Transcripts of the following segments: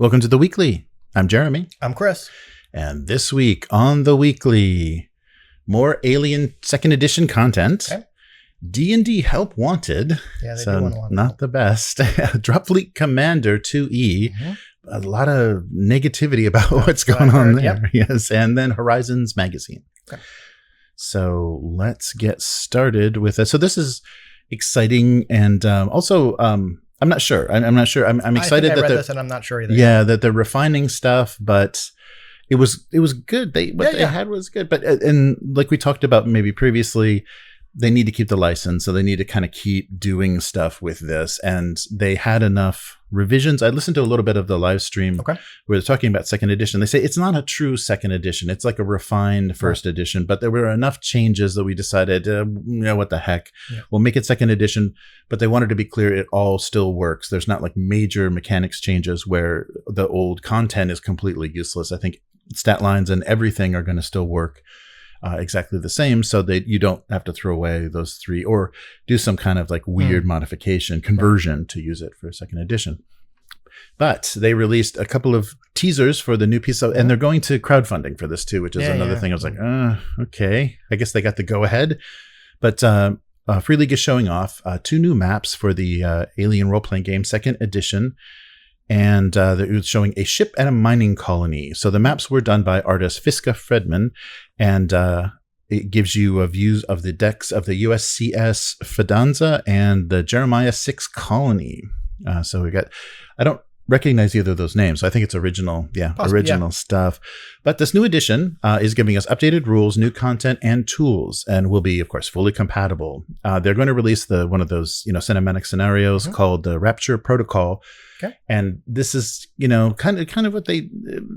Welcome to The Weekly. I'm Jeremy. I'm Chris. And this week on The Weekly, more Alien Second Edition content. Okay. D&D Help Wanted. Yeah, they do want to not the best. Dropfleet Commander 2E. Mm-hmm. A lot of negativity about what's going on there. Yep. Yes. And then Horizons Magazine. Okay. So let's get started with it. So this is exciting. And also, I'm not sure. I'm not sure. I'm excited I that read this and I'm not sure either. Yeah, that they're refining stuff, but it was good. They had was good. But and like we talked about maybe previously, they need to keep the license, so they need to kind of keep doing stuff with this. And they had enough revisions. I listened to a little bit of the live stream where they're talking about second edition. They say it's not a true second edition. It's like a refined first edition, but there were enough changes that we decided, what the heck, we'll make it second edition. But they wanted to be clear, it all still works. There's not like major mechanics changes where the old content is completely useless. I think stat lines and everything are going to still work exactly the same, so that you don't have to throw away those three or do some kind of like weird modification, conversion to use it for a second edition. But they released a couple of teasers for the new piece of, and they're going to crowdfunding for this too, which is another thing. I was like, okay, I guess they got the go ahead. But Free League is showing off 2 new maps for the Alien Role-Playing Game Second Edition. And they're showing a ship and a mining colony. So the maps were done by artist Miska Fredman, and it gives you views of the decks of the USCSS Fidanza and the Jeremiah 6 colony. So we got, I don't recognize either of those names. So I think it's original, original stuff. But this new edition is giving us updated rules, new content, and tools, and will be, of course, fully compatible. They're going to release one of those, cinematic scenarios called the Rapture Protocol. Okay. And this is, kind of what they,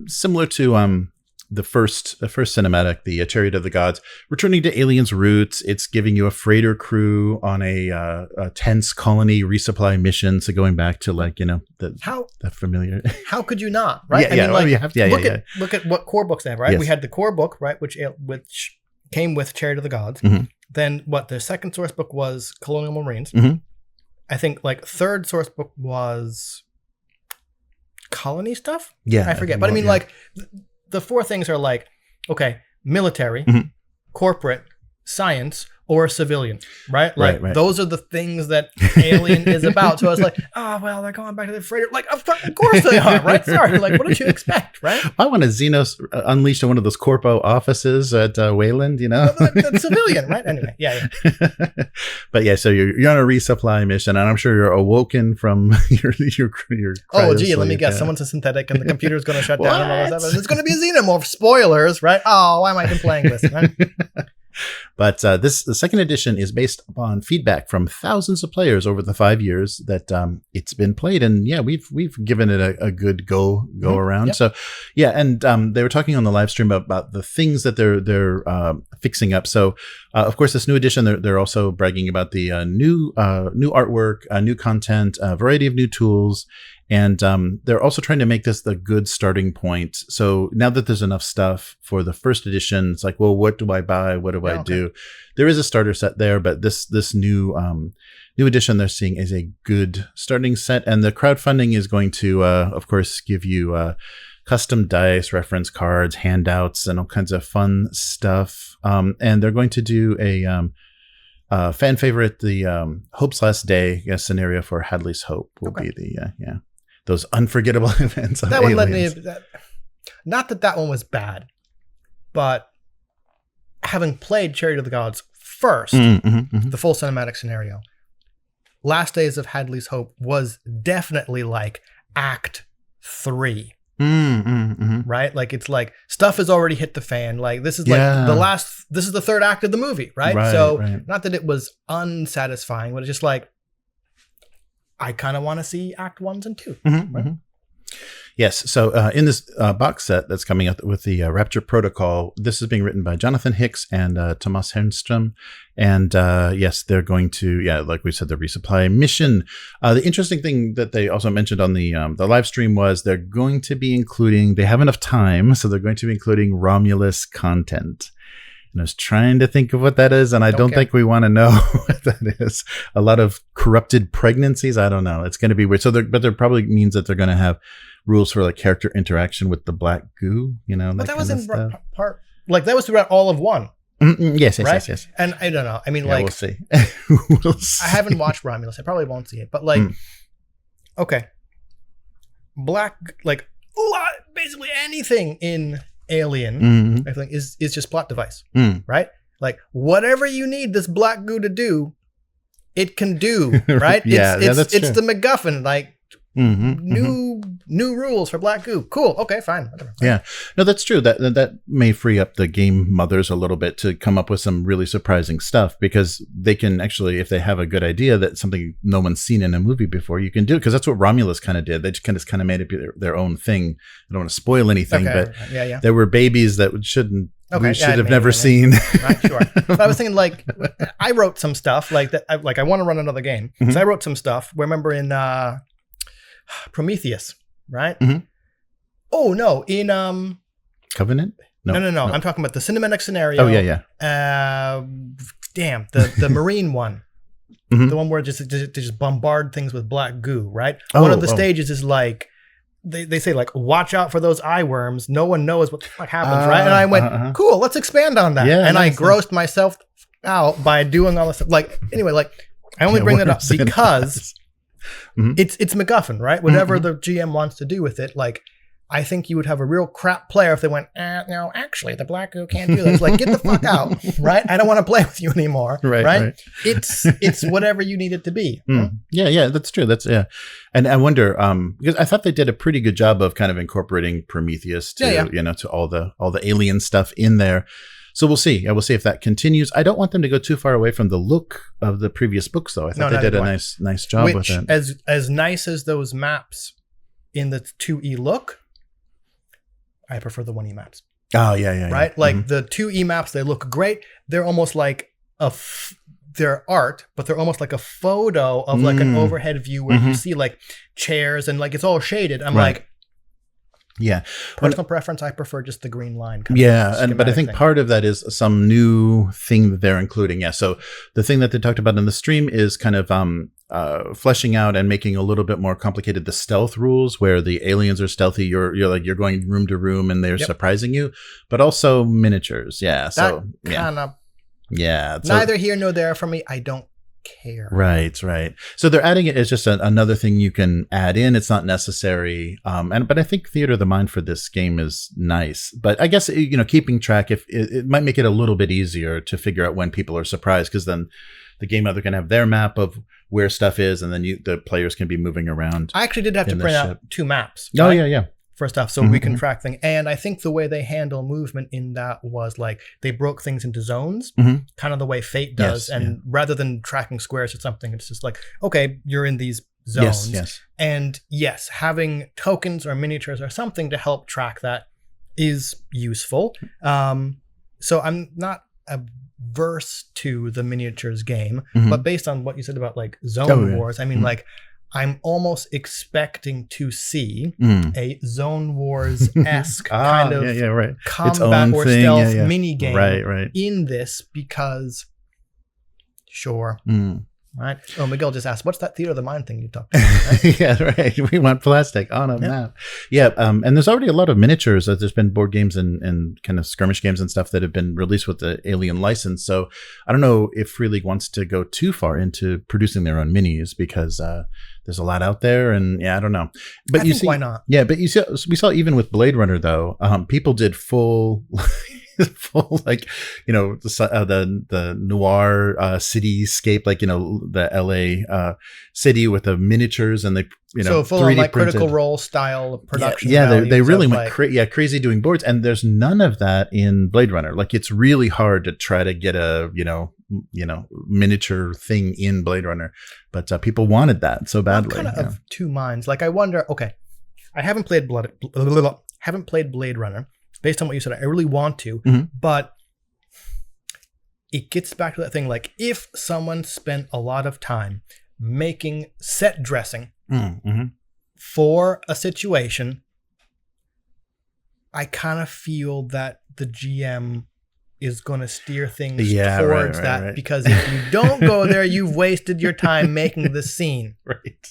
similar to the first cinematic, the Chariot of the Gods, returning to aliens' roots. It's giving you a freighter crew on a tense colony resupply mission. So going back to that familiar. How could you not, right? Look at what core books they have, right? Yes. We had the core book, right, which came with Chariot of the Gods. Mm-hmm. Then the second source book was Colonial Marines. Mm-hmm. I think third source book was colony stuff. Yeah, I forget. But I mean, the 4 things are military, corporate, science, or civilian, right? Right. Those are the things that Alien is about. So I was like, they're going back to the freighter. Of course they are, right? Sorry, what did you expect, right? I want a Xenos unleashed on one of those corpo offices at Wayland, That's civilian, right? Anyway, yeah. But so you're on a resupply mission, and I'm sure you're awoken from your let me guess. Someone's a synthetic, and the computer's going to shut down and all that stuff. It's going to be a xenomorph. Spoilers, right? Oh, why am I even playing this? Right? But the second edition is based upon feedback from thousands of players over the 5 years that it's been played, and we've given it a good go around. Yep. So and they were talking on the live stream about the things that they're fixing up. So of course, this new edition, they're also bragging about the new artwork, new content, a variety of new tools. And they're also trying to make this the good starting point. So now that there's enough stuff for the first edition, it's like, well, what do I buy? What do I do? There is a starter set there, but this new edition they're seeing is a good starting set. And the crowdfunding is going to, of course, give you custom dice, reference cards, handouts, and all kinds of fun stuff. And they're going to do a fan favorite, the Hope's Last Day scenario for Hadley's Hope will be the those unforgettable events. That one led me. Not that one was bad, but having played Chariot of the Gods first, the full cinematic scenario, Last Days of Hadley's Hope was definitely Act 3. Right? It's stuff has already hit the fan. This is this is the third act of the movie, right? Not that it was unsatisfying, but it's just I kind of want to see Act 1s and 2. Right? Yes. So in this box set that's coming up with the Rapture Protocol, this is being written by Jonathan Hicks and Tomas Hernström. And they're going to, like we said, the resupply mission. The interesting thing that they also mentioned on the live stream was they're going to be including, they have enough time, so they're going to be including Romulus content. And I was trying to think of what that is, and I don't think we want to know what that is. A lot of corrupted pregnancies. I don't know. It's going to be weird. So, but there probably means that they're going to have rules for like character interaction with the black goo, But that was in part, like that was throughout all of 1. Yes. And I don't know. I mean, we'll see. I haven't watched Romulus. I probably won't see it. But like, okay, black, like basically anything in Alien, I think is just plot device, right? Like whatever you need this black goo to do, it can do, right? That's true. It's the MacGuffin, like new rules for black goo. Cool. Okay, fine. Whatever. Yeah. No, that's true. That may free up the game mothers a little bit to come up with some really surprising stuff, because they can actually, if they have a good idea that something no one's seen in a movie before, you can do it. Because that's what Romulus kind of did. They just kind of made it their own thing. I don't want to spoil anything, but there were babies that we should have never seen. Right, sure. But I was thinking, like, I wrote some stuff like that. I want to run another game, so I wrote some stuff. Remember in Prometheus, right? Oh no, in Covenant? No. I'm talking about the cinematic scenario. Oh yeah. The marine one. The one where they just bombard things with black goo, right? One of the stages is like they say like, watch out for those eye worms. No one knows what the fuck happens, right? And I went, cool, let's expand on that. Yeah, and I grossed myself out by doing all this stuff. Like, anyway, like I only bring that up because it's MacGuffin, right? Whatever the GM wants to do with it, like I think you would have a real crap player if they went, no, actually, the black goo can't do that. It's like, get the fuck out, right? I don't want to play with you anymore, right? It's whatever you need it to be. Right? Yeah, that's true. And I wonder, because I thought they did a pretty good job of kind of incorporating Prometheus to, to all the alien stuff in there. So we'll see. We'll see if that continues. I don't want them to go too far away from the look of the previous books, though. I thought they did a nice job with it. As nice as those maps in the 2E look, I prefer the 1E maps. Oh, yeah. Right? Like the 2E maps, they look great. They're almost like they're art, but they're almost like a photo of like an overhead view where you see like chairs and like it's all shaded. I'm like, yeah. Personal preference, I prefer just the green line. But I think part of that is some new thing that they're including. Yeah. So the thing that they talked about in the stream is kind of fleshing out and making a little bit more complicated the stealth rules, where the aliens are stealthy. You're going room to room and they're surprising you, but also miniatures. Yeah. So neither here nor there for me. I don't care. Right. So they're adding it as just another thing you can add in. It's not necessary. But I think Theater of the Mind for this game is nice. But I guess, keeping track, if it might make it a little bit easier to figure out when people are surprised, because then the game other can have their map of where stuff is, and then the players can be moving around. I actually did have to print out 2 maps. Right? Oh, yeah. For stuff, so we can track things. And I think the way they handle movement in that was like they broke things into zones, kind of the way Fate does. Rather than tracking squares or something, it's just like, okay, you're in these zones. Yes. And yes, having tokens or miniatures or something to help track that is useful. So I'm not averse to the miniatures game, but based on what you said about like zone wars, I mean, like, I'm almost expecting to see a Zone Wars-esque kind of combat or stealth mini game in this, because right? Oh, Miguel just asked, what's that Theater of the Mind thing you talked about? Right? Yeah, right. We want plastic on a map. Yeah, and there's already a lot of miniatures. There's been board games and kind of skirmish games and stuff that have been released with the Alien license. So I don't know if Free League wants to go too far into producing their own minis, because there's a lot out there, and I don't know. But I think why not? Yeah, but we saw even with Blade Runner though, people did full like the noir cityscape, like the LA city with the miniatures, and they so full 3D on like printed. Critical Role style production. Yeah, they really went crazy doing boards, and there's none of that in Blade Runner. Like, it's really hard to try to get a miniature thing in Blade Runner, but people wanted that so badly. I'm kind of 2 minds. Like, I wonder. Okay, I haven't played Blade Runner. Based on what you said, I really want to, but it gets back to that thing. Like, if someone spent a lot of time making set dressing for a situation, I kind of feel that the GM is going to steer things towards that. Right. Because if you don't go there, you've wasted your time making the scene. Right.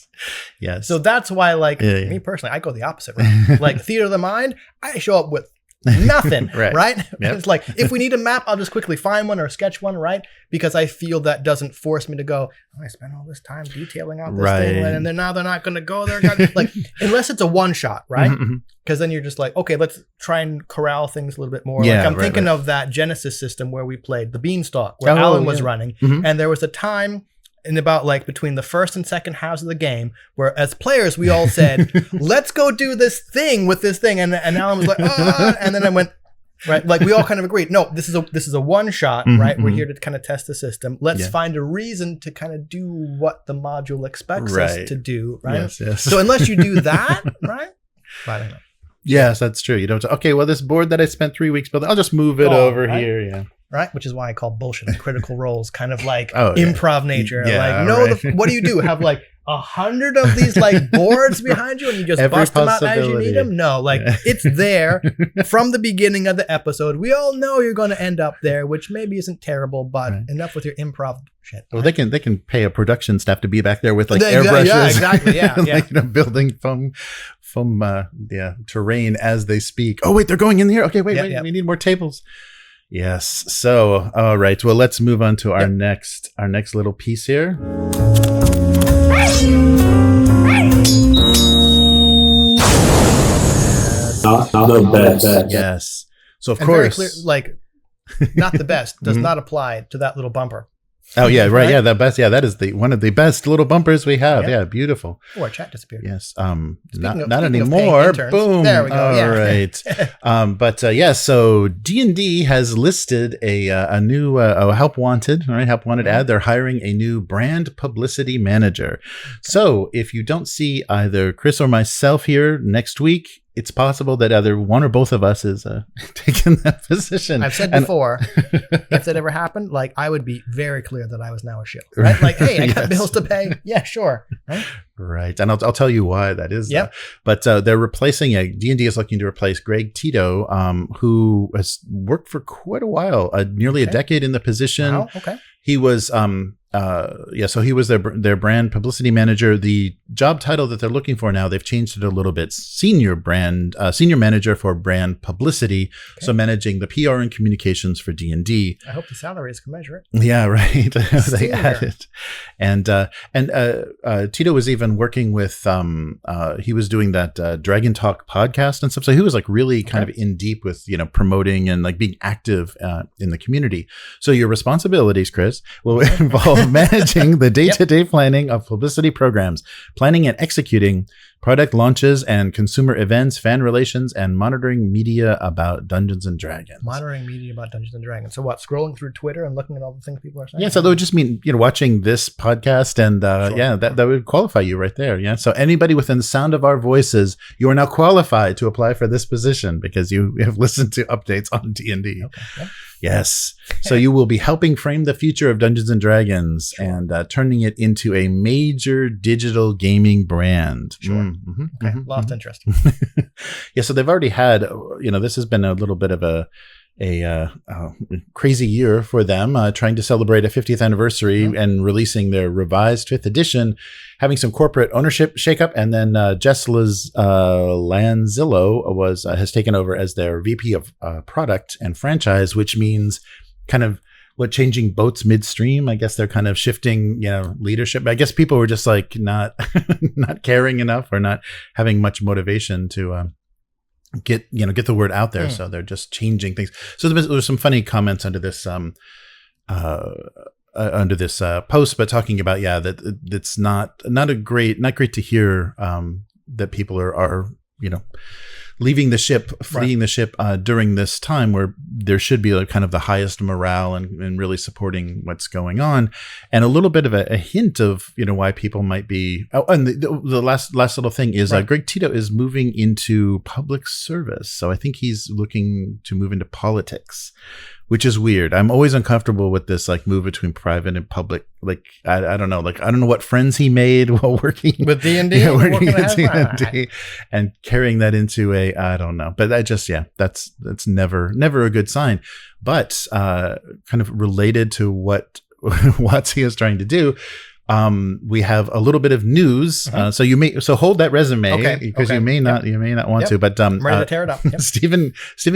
Yes. So that's why, like, me personally, I go the opposite route. Like, theater of the mind, I show up with nothing, right? Yep. It's like, if we need a map, I'll just quickly find one or sketch one, right? Because I feel that doesn't force me to go, I spent all this time detailing out this thing, and then now they're not going to go there. Like, unless it's a one shot, right? Because then you're just like, okay, let's try and corral things a little bit more. Like, I'm thinking of that Genesis system where we played the Beanstalk, where Alan was running, and there was a time in about like between the first and second halves of the game where as players we all said, let's go do this thing with this thing, and Alan was like, and then I went, right, like we all kind of agreed, no, this is a one shot, right? We're here to kind of test the system. Let's find a reason to kind of do what the module expects us to do, right? Yes. So unless you do that, right? I don't know. Yes, that's true. You don't. Okay, well, this board that I spent 3 weeks building, I'll just move it over here. Yeah. Right, which is why I call bullshit and critical roles kind of like improv nature. What do you do? Have like 100 of these like boards behind you and you just bust them out as you need them? No, like it's there from the beginning of the episode. We all know you're going to end up there, which maybe isn't terrible, but enough with your improv shit. Well, they can pay a production staff to be back there with like airbrushes. Yeah, exactly. Yeah, like, building foam terrain as they speak. Oh wait, they're going in here. Okay, wait, we need more tables. Yes. So, all right. Well, let's move on to our next little piece here. Not the best. Yes. So, of course, very clear, like, not the best does not apply to that little bumper. Oh yeah, right. Yeah, the best. Yeah, that is one of the best little bumpers we have. Yeah, beautiful. Oh, our chat disappeared. Yes. Not anymore. Boom. There we go. All right. But so D&D has listed a new help wanted. All right, help wanted ad. They're hiring a new brand publicity manager. So if you don't see either Chris or myself here next week, it's possible that either one or both of us is taking that position. I've said before, if that ever happened, like I would be very clear that I was now a shill, right? Like, hey, I got bills to pay. Yeah, sure. Right. And I'll tell you why that is. Yep. But they're replacing D&D is looking to replace Greg Tito, who has worked for quite a while, nearly a decade in the position. Wow. Okay. He was so he was their brand publicity manager. The job title that they're looking for now, they've changed it a little bit. Senior manager for brand publicity. Okay. So managing the PR and communications for D&D. I hope the salary is commensurate. Yeah, right. They added. And Tito was even working with, he was doing that Dragon Talk podcast and stuff. So he was like really kind of in deep with, promoting and like being active in the community. So your responsibilities, Chris, will involve managing the day-to-day planning of publicity programs, planning and executing product launches and consumer events, fan relations, and monitoring media about Dungeons and Dragons. Monitoring media about Dungeons and Dragons. So what? Scrolling through Twitter and looking at all the things people are saying? Yeah, so that would just mean, watching this podcast and that would qualify you right there. Yeah. So anybody within the sound of our voices, you are now qualified to apply for this position because you have listened to updates on D&D. Okay. Yep. Yes. So you will be helping frame the future of Dungeons and Dragons and turning it into a major digital gaming brand. Sure. Okay. Lost interest. Yeah. So they've already had, this has been a little bit of a crazy year for them, trying to celebrate a 50th anniversary and releasing their revised 5th edition, having some corporate ownership shakeup, and then Jess Lanzillo has taken over as their VP of product and franchise, which means kind of changing boats midstream. I guess they're kind of shifting, leadership. I guess people were just like not caring enough or not having much motivation to get the word out there. So they're just changing things. So there was some funny comments under this post, but talking about that it's not great to hear that people are leaving the ship, fleeing the ship during this time where there should be like kind of the highest morale and really supporting what's going on, and a little bit of a hint of why people might be. Oh, and the last little thing is Greg Tito is moving into public service, so I think he's looking to move into politics, which is weird. I'm always uncomfortable with this like move between private and public. Like I don't know. Like I don't know what friends he made while working with D&D, working at D&D, and carrying that into I don't know. But that's never a good sign. But kind of related to what WotC is trying to do. We have a little bit of news. So hold that resume because you may not want to. But I'm ready to tear it up. Yep. Stephen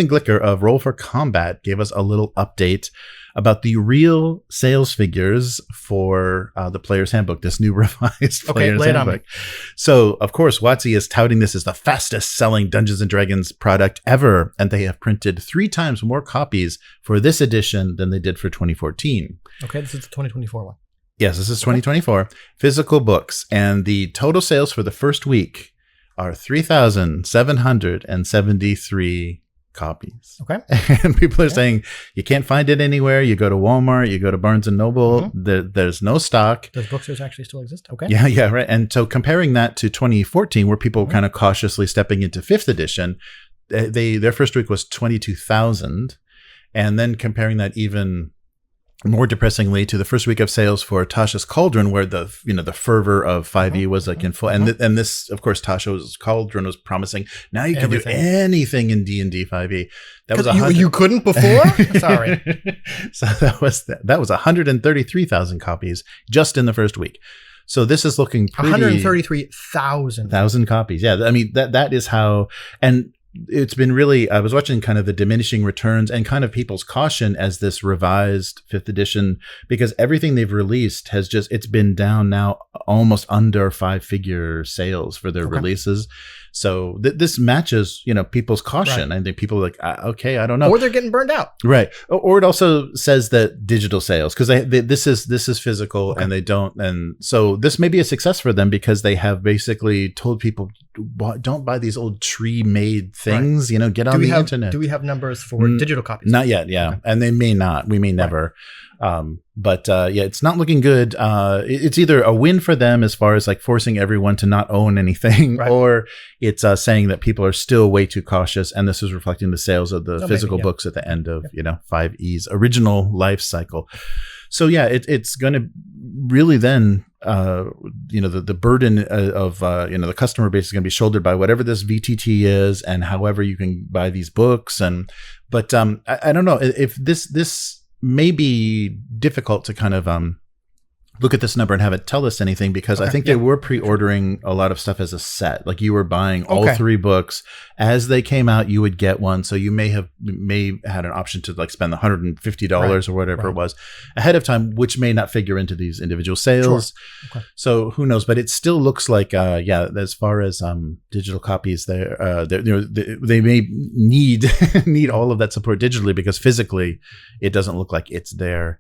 Glicker of Roll for Combat gave us a little update about the real sales figures for the Player's Handbook, this new revised Player's Handbook. So, of course, WotC is touting this as the fastest selling Dungeons & Dragons product ever, and they have printed 3 times more copies for this edition than they did for 2014. Okay, this is the 2024 one. Yes, this is 2024 physical books, and the total sales for the first week are 3,773 copies. Okay, and people are saying you can't find it anywhere. You go to Walmart, you go to Barnes and Noble. There's no stock. Those bookstores actually still exist. Okay. Yeah, right. And so comparing that to 2014, where people were kind of cautiously stepping into 5th edition, their first week was 22,000, and then comparing that even more depressingly to the first week of sales for Tasha's Cauldron, where the fervor of 5e was like in full, and this, of course, Tasha's Cauldron was promising now you can do anything in D&D 5e. That was you couldn't before. Sorry. So that was 133,000 copies just in the first week. So this is looking pretty. 133,000 copies. Yeah, I mean that is how. And it's been really, I was watching kind of the diminishing returns and kind of people's caution as this revised 5th edition, because everything they've released has it's been down now almost under 5-figure sales for their releases. So this matches, people's caution. I think people are like, okay, I don't know. Or they're getting burned out. Right. Or it also says that digital sales, because this is physical and they don't. And so this may be a success for them because they have basically told people, don't buy these old tree made things, get on the internet. Do we have numbers for digital copies? Not yet. Yeah. Okay. And they may not, we may never. But it's not looking good. It's either a win for them as far as like forcing everyone to not own anything, or it's saying that people are still way too cautious, and this is reflecting the sales of the physical books at the end of 5e's original life cycle. So it's going to really then the burden of the customer base is going to be shouldered by whatever this VTT is and however you can buy these books. But I don't know if this may be difficult to kind of look at this number and have it tell us anything, because I think they were pre-ordering a lot of stuff as a set. Like you were buying all 3 books as they came out, you would get one. So you may had an option to like spend the $150 or whatever it was ahead of time, which may not figure into these individual sales. Sure. Okay. So who knows? But it still looks like as far as digital copies, they may need all of that support digitally, because physically it doesn't look like it's there.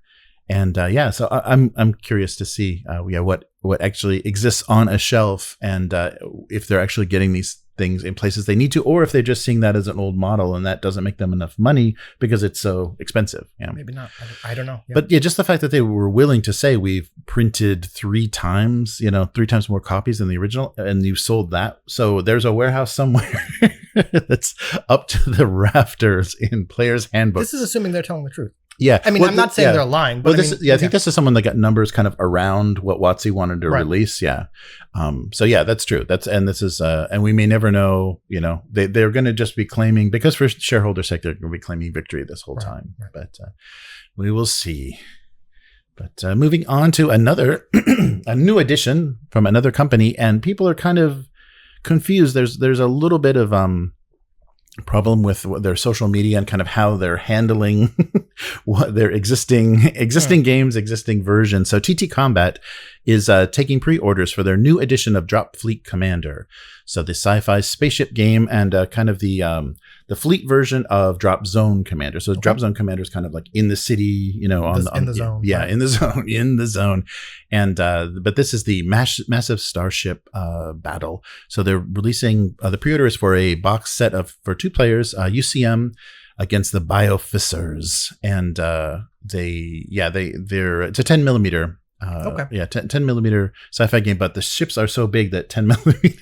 And so I'm curious to see what actually exists on a shelf, and if they're actually getting these things in places they need to, or if they're just seeing that as an old model and that doesn't make them enough money because it's so expensive. Yeah. Maybe not. I don't know. Yeah. But just the fact that they were willing to say we've printed 3 times, 3 times more copies than the original, and you sold that. So there's a warehouse somewhere that's up to the rafters in Player's Handbook. This is assuming they're telling the truth. Yeah. I mean, I'm not saying they're lying, but I think this is someone that got numbers kind of around what WotC wanted to release. Yeah. That's true. This is, and we may never know, they're going to just be claiming, because for shareholders' sake, they're going to be claiming victory this whole time, but we will see. But moving on to a new edition from another company, and people are kind of confused. There's a little bit of, problem with their social media and kind of how they're handling what their existing games, existing versions. So TTCombat is taking pre-orders for their new edition of Dropfleet Commander. So the sci-fi spaceship game, and kind of the fleet version of Drop Zone Commander. So Drop Zone Commander is kind of like in the city, in the zone. Yeah, in the zone. And but this is the massive starship battle. So they're releasing the pre-orders for a box set for 2 players, UCM against the Biofissers, and it's a 10 millimeter. 10 millimeter sci-fi game, but the ships are so big that 10 millimeter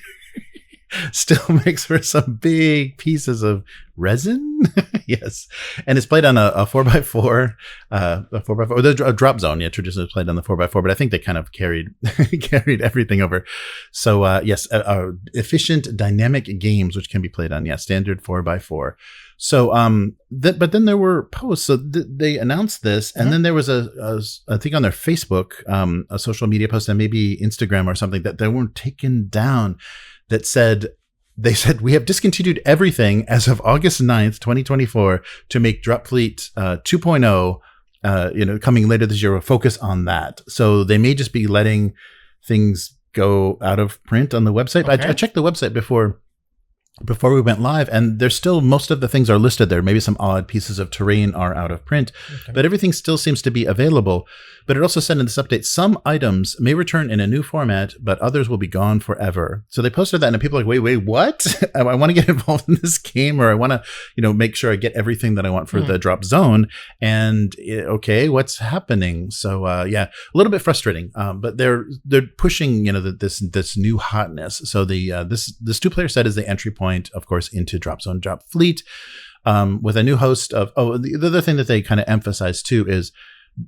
still makes for some big pieces of resin. Yes. And it's played on a 4x4, a drop zone. Yeah, traditionally played on the 4x4, but I think they kind of carried everything over. So, yes, efficient dynamic games, which can be played on, standard 4x4. So, but then there were posts. So they announced this, and then there was I think on their Facebook, a social media post, and maybe Instagram or something that they weren't taken down. That they said we have discontinued everything as of August 9th, 2024, to make Dropfleet 2.0. Coming later this year, will focus on that. So they may just be letting things go out of print on the website. Okay. I checked the website before we went live, and there's still, most of the things are listed there. Maybe some odd pieces of terrain are out of print, but everything still seems to be available. But it also said in this update, some items may return in a new format, but others will be gone forever. So they posted that, and people are like, wait, what? I want to get involved in this game, or I want to, make sure I get everything that I want for the drop zone. And okay, what's happening? So a little bit frustrating. But they're pushing, this new hotness. So this 2-player set is the entry point, of course, into Drop Zone Dropfleet, with a new host of. Oh, the other thing that they kind of emphasize too is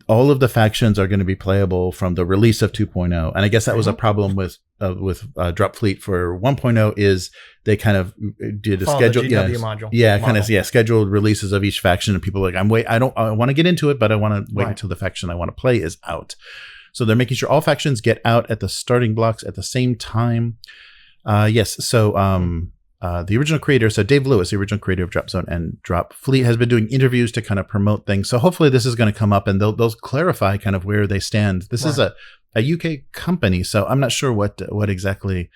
all of the factions are going to be playable from the release of 2.0, and I guess that was a problem with Dropfleet for 1.0 is they kind of did a schedule, module, scheduled releases of each faction, and people are like, I want to get into it, but I want to wait until the faction I want to play is out. So they're making sure all factions get out at the starting blocks at the same time. The original creator, so Dave Lewis, the original creator of Drop Zone and Dropfleet, has been doing interviews to kind of promote things. So hopefully this is going to come up, and they'll clarify kind of where they stand. This is a UK company, so I'm not sure what exactly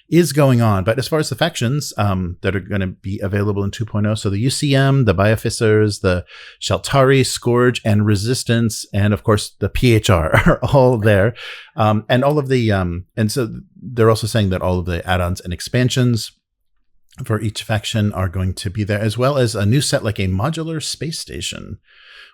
is going on. But as far as the factions that are going to be available in 2.0, so the UCM, the Bioficers, the Sheltari, Scourge, and Resistance, and of course the PHR are all there. And all of the and so they're also saying that all of the add-ons and expansions for each faction are going to be there, as well as a new set like a modular space station,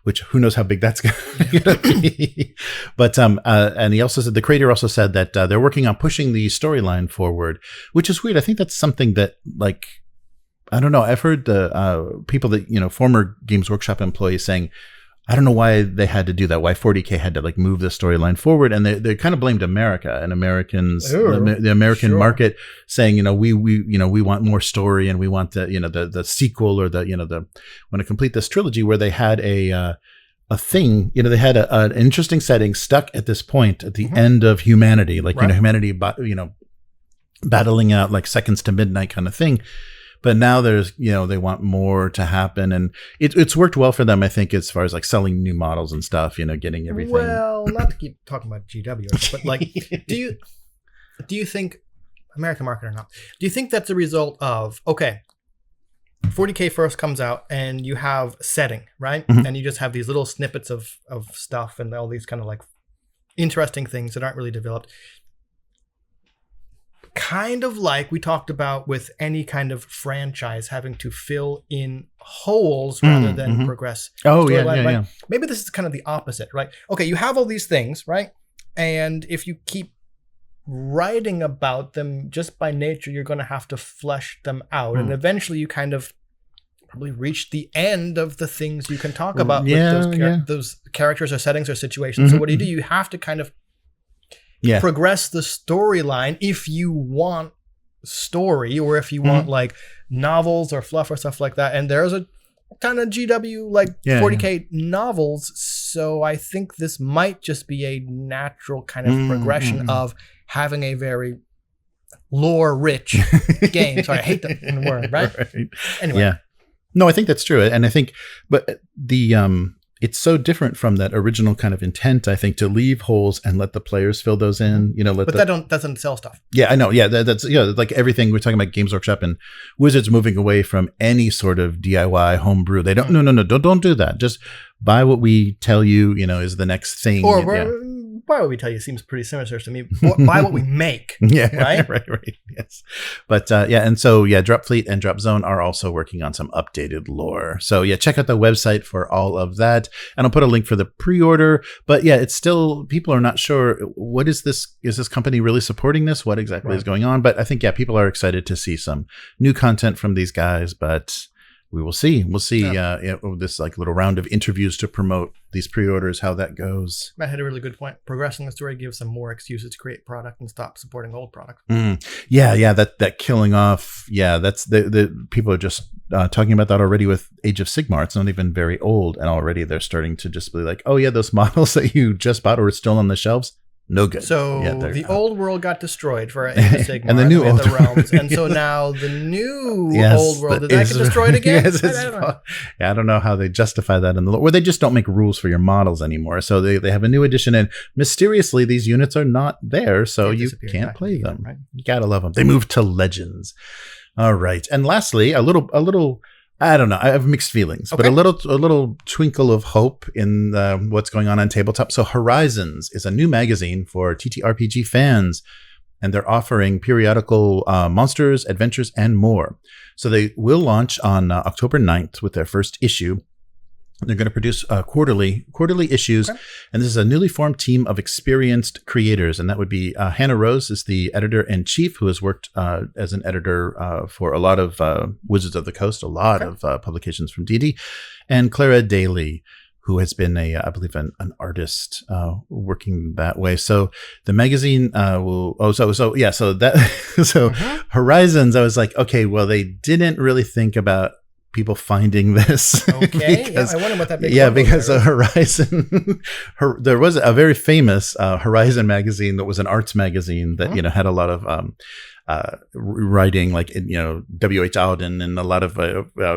which who knows how big that's going to be. But and he also said, the creator also said that they're working on pushing the storyline forward, which is weird. I think that's something that, like, I don't know. I've heard the people that, former Games Workshop employees saying, I don't know why they had to do that, why 40K had to like move the storyline forward. And they kind of blamed America and Americans, the American market, saying, we want more story, and we want the sequel, or want to complete this trilogy, where they had a thing, they had an interesting setting stuck at this point at the end of humanity, like, humanity, battling out like seconds to midnight kind of thing. But now there's, they want more to happen, and it's worked well for them, I think, as far as like selling new models and stuff, getting everything. Well, not to keep talking about GW, but like, do you think, American market or not, do you think that's a result of, okay, 40K first comes out and you have setting, right? And you just have these little snippets of stuff and all these kind of like interesting things that aren't really developed. Kind of like we talked about with any kind of franchise having to fill in holes rather than progress. Yeah. Maybe this is kind of the opposite, right? Okay, you have all these things, right? And if you keep writing about them, just by nature, you're going to have to flesh them out. And eventually you kind of probably reach the end of the things you can talk about with those characters or settings or situations. So what do? You have to kind of progress the storyline if you want story, or if you want like novels or fluff or stuff like that. And there's a ton of GW like 40K novels, so I think this might just be a natural kind of progression of having a very lore-rich game. Sorry, I hate the word, right? Anyway. No, I think that's true, and I think, but the it's so different from that original kind of intent, I think, to leave holes and let the players fill those in. That doesn't sell stuff. Yeah, I know. Yeah, that's like everything we're talking about. Games Workshop and Wizards moving away from any sort of DIY homebrew. They don't. No, don't do that. Just buy what we tell you. Is the next thing. Or buy what we tell you seems pretty sinister to me. Buy what we make. Yeah, right. Yes, but and so Dropfleet and Dropzone are also working on some updated lore. So check out the website for all of that, and I'll put a link for the pre-order. But it's still, people are not sure what is this. Is this company really supporting this? What exactly is going on? But I think people are excited to see some new content from these guys. But we will see. We'll see this like little round of interviews to promote these pre-orders, how that goes. Matt had a really good point. Progressing the story gives them more excuses to create product and stop supporting old product. That killing off. That's the people are just talking about that already with Age of Sigmar. It's not even very old, and already they're starting to just be like, oh yeah, those models that you just bought or are still on the shelves. No good. So the old world got destroyed for Age of Sigmar and the new old realms, and so now the new old world, did that get destroyed again? I don't know how they justify that in the lore, or they just don't make rules for your models anymore. So they have a new edition, and mysteriously these units are not there, so you can't play them. Right? You gotta love them. They moved to Legends. All right, and lastly, a little. I don't know. I have mixed feelings, but a little twinkle of hope in what's going on tabletop. So Horizons is a new magazine for TTRPG fans, and they're offering periodical monsters, adventures, and more. So they will launch on October 9th with their first issue. They're going to produce quarterly issues, and this is a newly formed team of experienced creators, and that would be Hannah Rose is the editor-in-chief, who has worked as an editor for a lot of Wizards of the Coast, a lot of publications from D&D, and Clara Daly, who has been I believe an artist working that way. So the magazine will. Horizons. I was like, okay, well, they didn't really think about people finding this. Because, I wonder what that big because Horizon, there was a very famous Horizon magazine that was an arts magazine that had a lot of writing, like W.H. Auden, and a lot of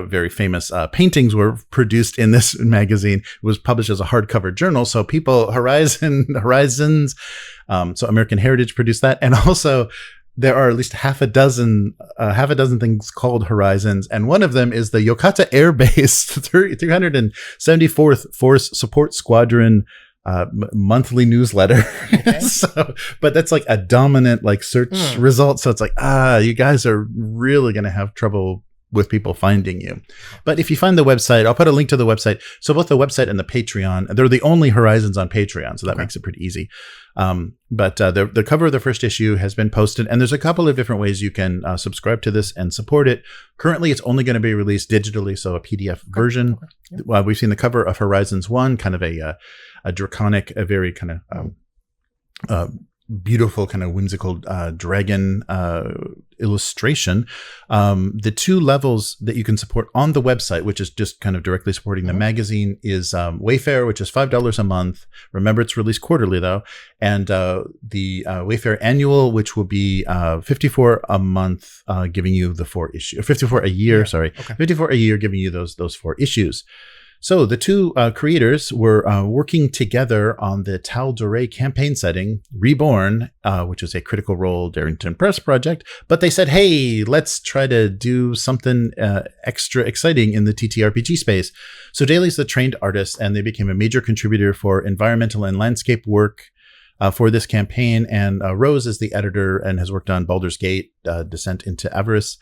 very famous paintings were produced in this magazine. It was published as a hardcover journal, so Horizons, so American Heritage produced that, and also there are at least half a dozen things called Horizons, and one of them is the Yokata Air Base 374th Force Support Squadron monthly newsletter. But that's like a dominant search result. So it's like, you guys are really going to have trouble with people finding you. But if you find the website, I'll put a link to the website. So both the website and the Patreon, they're the only Horizons on Patreon. So that makes it pretty easy. But the cover of the first issue has been posted, and there's a couple of different ways you can subscribe to this and support it. Currently, it's only going to be released digitally, so a PDF version. We've seen the cover of Horizons 1, kind of a draconic, a very kind of beautiful, kind of whimsical dragon illustration. The two levels that you can support on the website, which is just kind of directly supporting the magazine, is Wayfair, which is $5 a month. Remember, it's released quarterly though, and the Wayfair Annual, which will be $54 a month, giving you the 4 issues. $54 a year, $54 a year, giving you those 4 issues. So the two creators were working together on the Tal Doré campaign setting, Reborn, which is a Critical Role Darrington Press project. But they said, hey, let's try to do something extra exciting in the TTRPG space. So Daly's the trained artist, and they became a major contributor for environmental and landscape work for this campaign. And Rose is the editor and has worked on Baldur's Gate, Descent into Avernus,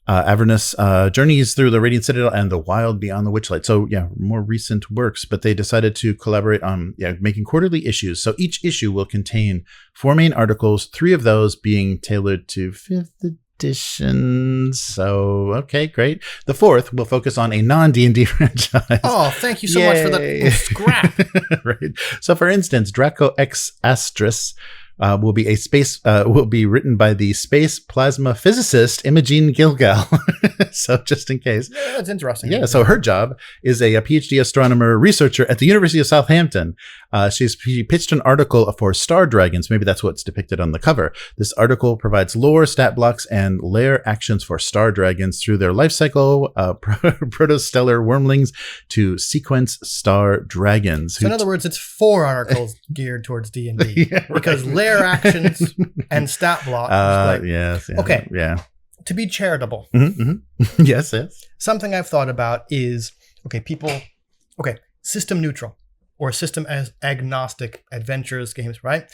Journeys Through the Radiant Citadel, and The Wild Beyond the Witchlight. So more recent works, but they decided to collaborate on making quarterly issues. So each issue will contain 4 main articles, 3 of those being tailored to 5th edition. So, okay, great. The 4th will focus on a non-D&D franchise. Oh, thank you so much for that scrap. Right. So for instance, Draco X Astris will be written by the space plasma physicist Imogen Gilgal. So just in case. Yeah, that's interesting. Yeah. So her job is a PhD astronomer researcher at the University of Southampton. She pitched an article for Star Dragons. Maybe that's what's depicted on the cover. This article provides lore, stat blocks, and lair actions for Star Dragons through their life cycle, protostellar wormlings to sequence Star Dragons. So in other words, it's 4 articles geared towards D&D. Because lair actions and stat blocks. Yes. Yeah, okay. Yeah. To be charitable. Mm-hmm. Yes. Something I've thought about is, system neutral. or system as agnostic adventures games, right?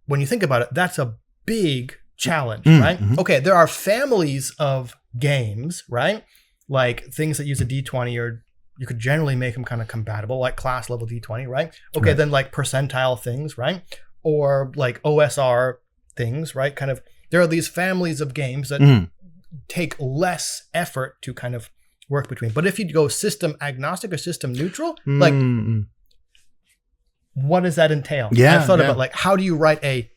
When you think about it, that's a big challenge, right? Okay, there are families of games, right? Like things that use a D20, or you could generally make them kind of compatible, like class level D20, right? Okay, then like percentile things, right? Or like OSR things, right? Kind of, there are these families of games that take less effort to kind of work between. But if you go system agnostic or system neutral, like what does that entail? Yeah, I thought about like, how do you write a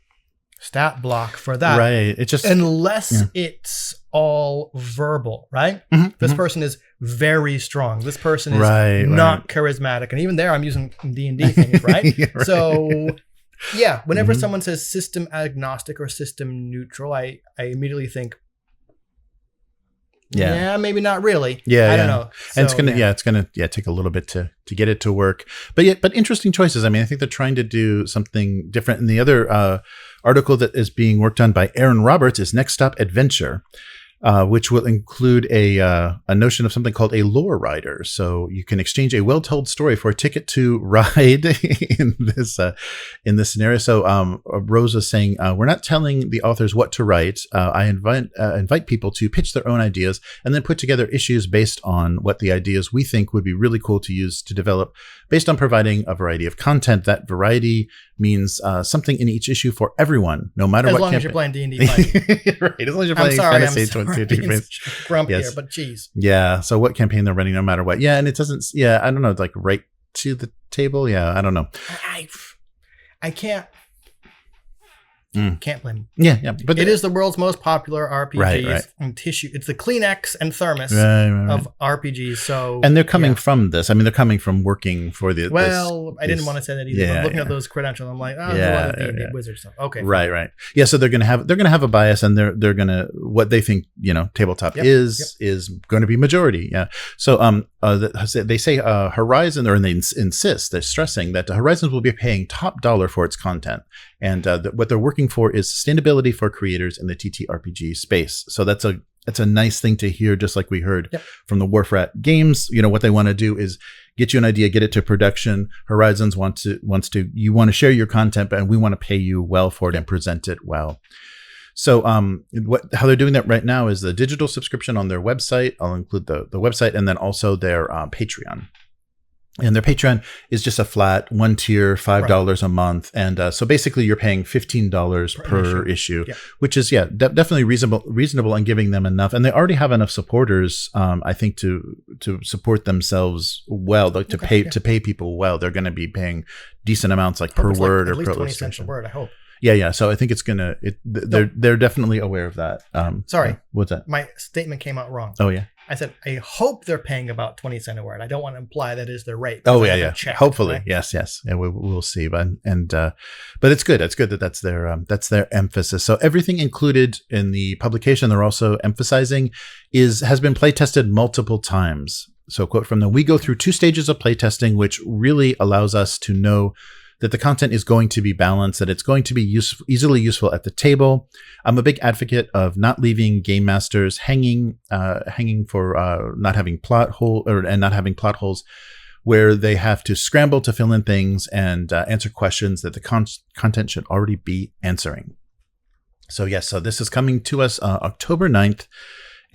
stat block for that? Right. It just, unless it's all verbal, right? This person is very strong. This person is not charismatic. And even there, I'm using D&D things, right? So yeah, whenever someone says system agnostic or system neutral, I immediately think, maybe not really. I don't know. So, and it's gonna take a little bit to get it to work. But interesting choices. I mean, I think they're trying to do something different. And the other article that is being worked on by Aaron Roberts is Next Stop Adventure, which will include a notion of something called a lore rider. So you can exchange a well-told story for a ticket to ride in this scenario. So Rose is saying, we're not telling the authors what to write. I invite people to pitch their own ideas and then put together issues based on what the ideas we think would be really cool to use to develop, based on providing a variety of content. That variety means something in each issue for everyone, no matter what. As long as you're playing D&D, right? As long as you're playing fantasy. Grumpy here, but geez. Yeah. So what campaign they're running, no matter what. Yeah, and it doesn't. Yeah, I don't know. Like right to the table. Yeah, I don't know. I can't. Can't blame. Yeah. But it is the world's most popular RPGs and tissue. It's the Kleenex and thermos of RPGs. So, and they're coming from this. I mean, they're coming from working for the. I didn't want to say that either. But looking at those credentials, I'm like, the wizard stuff. Okay. Right. Yeah. So they're gonna have a bias, and they're gonna, what they think tabletop is going to be majority. Yeah. So they say Horizon, or they insist, they're stressing that Horizons will be paying top dollar for its content, and what they're working for is sustainability for creators in the TTRPG space. So that's a nice thing to hear, just like we heard from the Wharf-Rat Games. What they want to do is get you an idea, get it to production. Horizons wants to you want to share your content, and we want to pay you well for it and present it well. So how they're doing that right now is the digital subscription on their website. I'll include the website, and then also their Patreon. And their Patreon is just a flat one tier, $5 a month. And so basically you're paying $15 per issue, which is, definitely reasonable and giving them enough. And they already have enough supporters, I think, to support themselves well, to pay people well. They're going to be paying decent amounts, like per word, or per 20 cents a word, I hope. Yeah. So I think it's they're definitely aware of that. Sorry. What's that? My statement came out wrong. Oh, yeah. I said, I hope they're paying about 20 cents a word. I don't want to imply that is their rate. Oh, yeah. Hopefully. Right? Yes. And we'll see. But it's good. It's good that that's their emphasis. So everything included in the publication, they're also emphasizing, has been play tested multiple times. So quote from them, we go through 2 stages of play testing, which really allows us to know that the content is going to be balanced, that it's going to be easily useful at the table. I'm a big advocate of not leaving game masters hanging for not having plot holes where they have to scramble to fill in things and answer questions that the content should already be answering. So so this is coming to us October 9th,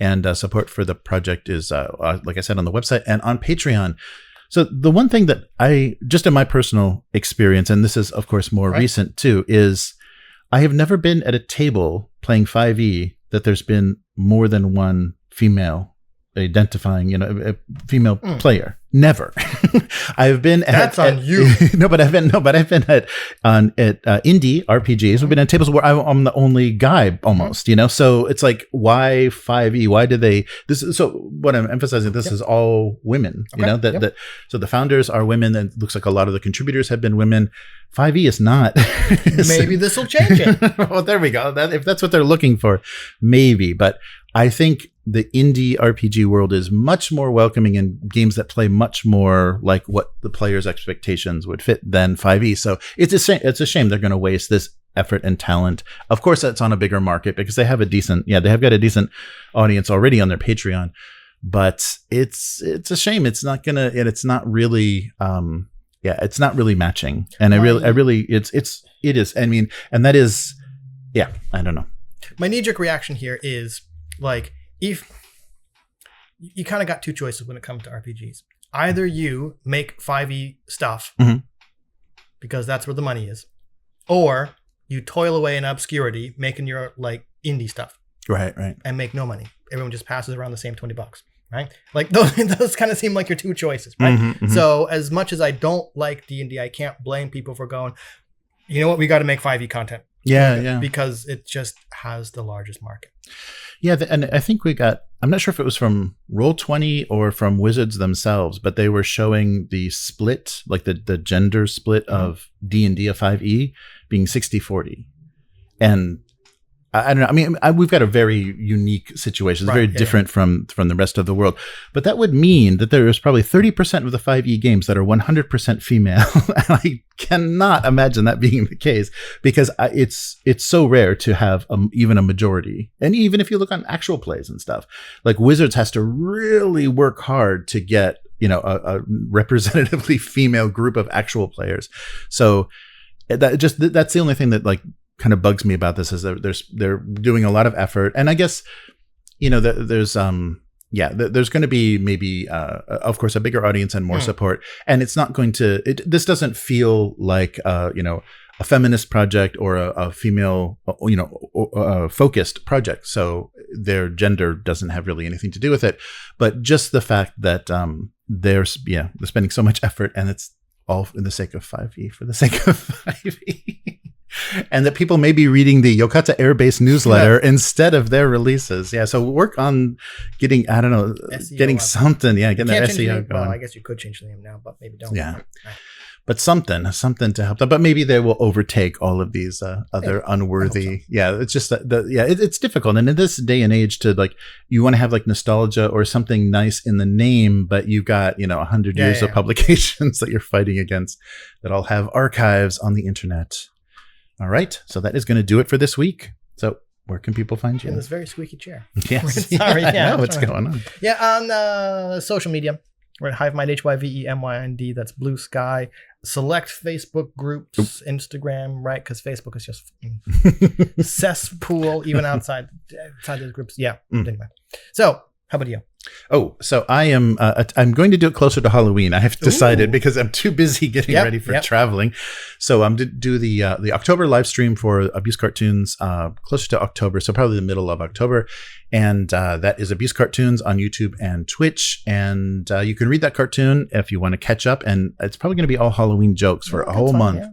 and support for the project is, like I said, on the website and on Patreon. So the one thing that just in my personal experience, and this is of course more recent too, is I have never been at a table playing 5e that there's been more than one female identifying, a female player. Never. I've been That's on you. But I've been at indie RPGs. We've been at tables where I'm the only guy almost, so it's like, why 5e? Why did they so what I'm emphasizing, this is all women, so the founders are women, and it looks like a lot of the contributors have been women. 5e is not. Maybe this will change it. Well, there we go. If that's what they're looking for, maybe. But I think the indie RPG world is much more welcoming in games that play much more like what the player's expectations would fit than 5e. So it's a shame they're going to waste this effort and talent. Of course, that's on a bigger market because they have got a decent audience already on their Patreon. but it's a shame. It's not really it's not really matching. And it is. I mean, and that is, I don't know. My knee-jerk reaction here is like, if you kind of got two choices when it comes to RPGs. Either you make 5e stuff because that's where the money is, or you toil away in obscurity making your like indie stuff. Right. And make no money. Everyone just passes around the same $20, right? Like those kind of seem like your two choices, right? So as much as I don't like D&D, I can't blame people for going, you know what, we got to make 5e content. Yeah. Because it just has the largest market. Yeah, and I think I'm not sure if it was from Roll20 or from Wizards themselves, but they were showing the split, like the gender split of D&D of 5e being 60-40. And I don't know. I mean, we've got a very unique situation. It's very different from the rest of the world. But that would mean that there is probably 30% of the 5e games that are 100% female. And I cannot imagine that being the case, because it's so rare to have even a majority. And even if you look on actual plays and stuff, like Wizards has to really work hard to get, a representatively female group of actual players. So that's the only thing that like kind of bugs me about this, is that they're doing a lot of effort. And I guess, there's going to be maybe, of course, a bigger audience and more support. And it's not going to, this doesn't feel like, a feminist project or a female, focused project. So their gender doesn't have really anything to do with it. But just the fact that they're spending so much effort, and it's all in the sake of 5e, for the sake of 5e. And that people may be reading the Yokata Air Base newsletter instead of their releases. Yeah, so work on getting, I don't know, SEO getting something. Yeah, getting that SEO going. Well, I guess you could change the name now, but maybe don't. Yeah. But something to help them. But maybe they will overtake all of these other unworthy. So. Yeah, it's just it's difficult. And in this day and age, to like, you want to have like nostalgia or something nice in the name, but you've got 100 years of publications that you're fighting against that all have archives on the internet. All right, so that is going to do it for this week. So where can people find you? In this very squeaky chair. Yes. Sorry. Yeah. What's going on? Yeah, on social media, we're at Hivemind, HYVEMYND. That's Blue Sky. Select Facebook groups, Instagram, right? Because Facebook is just cesspool, even outside those groups. Yeah. Anyway. So how about you? Oh, so I am. I'm going to do it closer to Halloween. I have decided because I'm too busy getting ready for traveling. So I'm to do the October live stream for Abuse Cartoons closer to October, so probably the middle of October, and that is Abuse Cartoons on YouTube and Twitch. And you can read that cartoon if you want to catch up, and it's probably going to be all Halloween jokes for a whole month.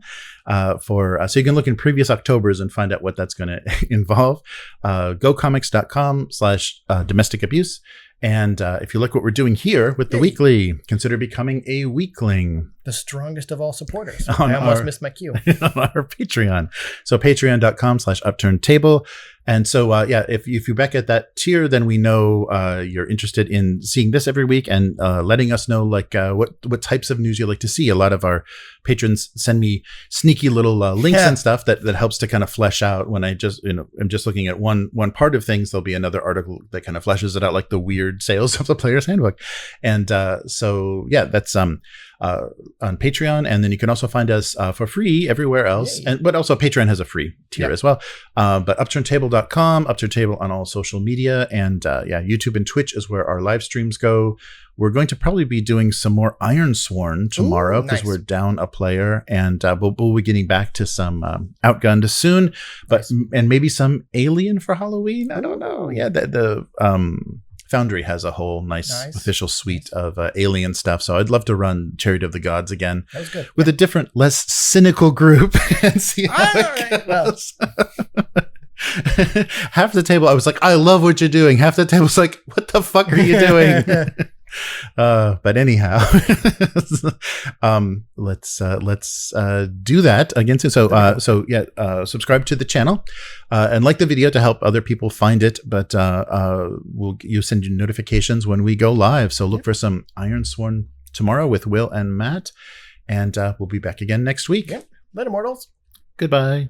Yeah. So you can look in previous Octobers and find out what that's going to involve. GoComics.com/domestic abuse. And if you like what we're doing here with the weekly, consider becoming a weakling. The strongest of all supporters. I almost missed my cue. On our Patreon. So patreon.com/upturntable. And so, if you're back at that tier, then we know you're interested in seeing this every week and letting us know like what types of news you like to see. A lot of our patrons send me sneaky little links and stuff that helps to kind of flesh out when I'm just looking at one part of things. There'll be another article that kind of fleshes it out, like the weird sales of the Player's Handbook. And that's on Patreon, and then you can also find us for free everywhere else. But also Patreon has a free tier as well. But upturntable.com, upturntable on all social media, and YouTube and Twitch is where our live streams go. We're going to probably be doing some more Ironsworn tomorrow because we're down a player, and we'll be getting back to some Outgunned soon, and maybe some Alien for Halloween. I don't know. Yeah, the Foundry has a whole nice official suite of Alien stuff, so I'd love to run Chariot of the Gods again. That was good. With a different, less cynical group and see how it goes. Half the table, I was like, I love what you're doing. Half the table's like, what the fuck are you doing? But anyhow, let's do that again soon. So subscribe to the channel and like the video to help other people find it. But you'll send you notifications when we go live. So look for some Ironsworn tomorrow with Will and Matt, and we'll be back again next week. Later, mortals. Goodbye.